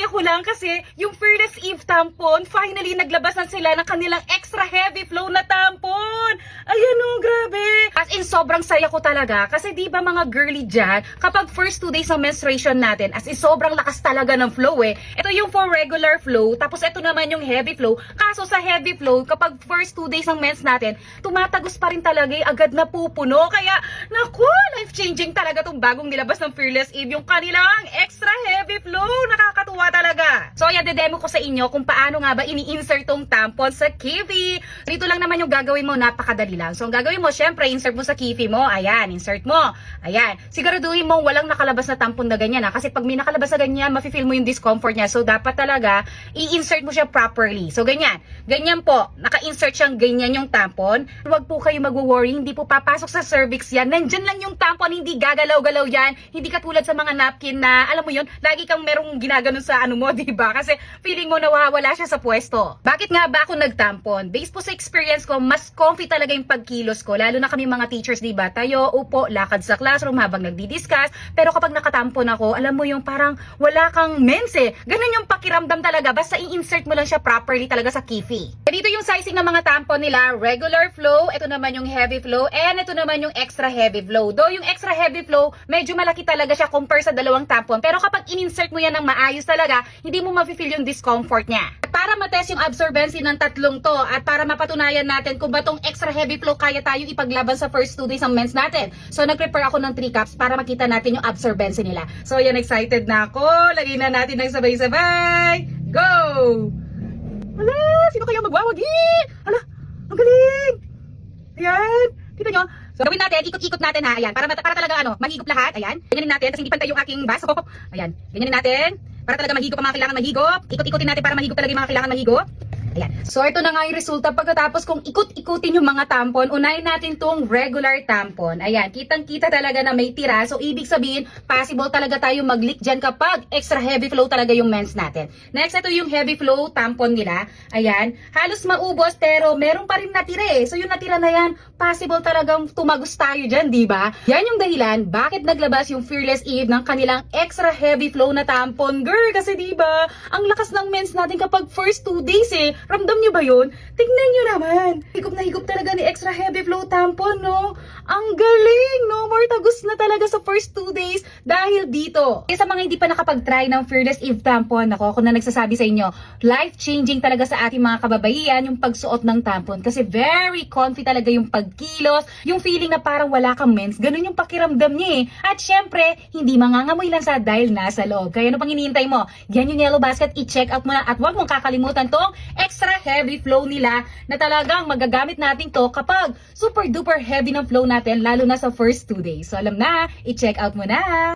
ko lang kasi yung Fearless Eve tampon, finally naglabas na sila ng kanilang extra heavy flow na tampon. Ayan o, grabe. As in, sobrang saya ko talaga. Kasi di ba mga girly dyan, kapag first 2 days ng menstruation natin, as in, sobrang lakas talaga ng flow eh. Ito yung for regular flow, tapos ito naman yung heavy flow. Kaso sa heavy flow, kapag first 2 days ng mens natin, tumatagos pa rin talaga eh, agad na pupuno. Kaya, naku, life-changing talaga tong bagong nilabas ng Fearless Eve, yung kanilang extra heavy flow. Nakakatuwa talaga. So, ayan, demo ko sa inyo kung paano nga ba ini-insert tong tampon sa kifi. Dito lang naman yung gagawin mo, napakadali lang. So, ang gagawin mo, syempre, insert mo sa kifi mo. Ayan, insert mo. Ayan. Siguraduhin mo walang nakalabas na tampon na ganyan ha. Kasi pag may nakalabas na ganyan, mafe-feel mo yung discomfort niya. So, dapat talaga, i-insert mo siya properly. So, ganyan. Ganyan po. Naka-insert siyang ganyan yung tampon. Huwag po kayo mag-worry. Hindi po papasok sa cervix yan. Nandyan lang yung tampon. Hindi gagalaw-galaw yan. Hindi katulad sa mga napkin na, alam mo yun, lagi kang merong ginaganon sa ano mo, diba? Kasi feeling mo nawawala siya sa pwesto. Bakit nga ba ako nagtampon? Based po sa experience ko, mas comfy talaga yung pagkilos ko. Lalo na kami mga teachers, diba? Tayo, upo, lakad sa classroom habang nagdi-discuss. Pero kapag nakatampon ako, alam mo yung parang wala kang mens eh. Ganun yung pakiramdam talaga. Basta i-insert mo lang siya properly talaga sa kifi. Dito yung sizing ng mga tampon nila. Regular flow, ito naman yung heavy flow, and ito naman yung extra heavy flow. Though yung extra heavy flow, medyo malaki talaga siya compare sa dalawang tampon. Pero kapag in-insert mo yan ng maayos talaga, hindi mo ma-feel yung discomfort niya. At para matest yung absorbency ng tatlong to, at para mapatunayan natin kung ba tong extra heavy flow kaya tayo ipaglaban sa first 2 days ng mens natin. So nag-prepare ako ng 3 cups para makita natin yung absorbency nila. So yan, excited na ako. Lagay na natin ng sabay-sabay. Go! Hala, sino kaya magwawagi? Hala, ang galing! Ayan, kita nyo? So, gawin natin, ikot-ikot natin ha, ayan, para talaga ano, mahigop lahat, ayan. Ganyanin natin, kasi hindi pantay yung aking baso. Ayan, ganyanin natin, para talaga mahigop ang mga kailangan mahigop. Ikot-ikotin natin para mahigop talaga yung mga kailangan mahigop. Ayan. So, ito na nga yung resulta pagkatapos kung ikot-ikutin yung mga tampon. Unahin natin tong regular tampon. Ayan, kitang-kita talaga na may tira. So, ibig sabihin, possible talaga tayo mag-leak dyan kapag extra heavy flow talaga yung mens natin. Next, ito yung heavy flow tampon nila. Ayan, halos maubos pero meron pa rin natira eh. So, yung natira na yan, possible talagang tumagos tayo dyan, di ba? Yan yung dahilan bakit naglabas yung Fearless Eve ng kanilang extra heavy flow na tampon. Girl, kasi di ba, ang lakas ng mens natin kapag first 2 days eh. Ramdam nyo ba yun? Tingnan nyo naman. Higop na higop talaga ni extra heavy flow tampon, no? Ang galing, no? More tagos na talaga sa first 2 days dahil dito. Kaya sa mga hindi pa nakapag-try ng Fearless Eve tampon, ako na nagsasabi sa inyo, life-changing talaga sa ating mga kababaihan yung pagsuot ng tampon. Kasi very comfy talaga yung pagkilos, yung feeling na parang wala kang mens. Ganun yung pakiramdam niya eh. At syempre, hindi mangangamoy lang sa dahil nasa loob. Kaya ano pang hinihintay mo? Yan yung yellow basket, i-check out mo na at huwag mong kakalimutan tong extra heavy flow nila na talagang magagamit natin to kapag super duper heavy ng flow natin lalo na sa first 2 days. So alam na, i-check out mo na!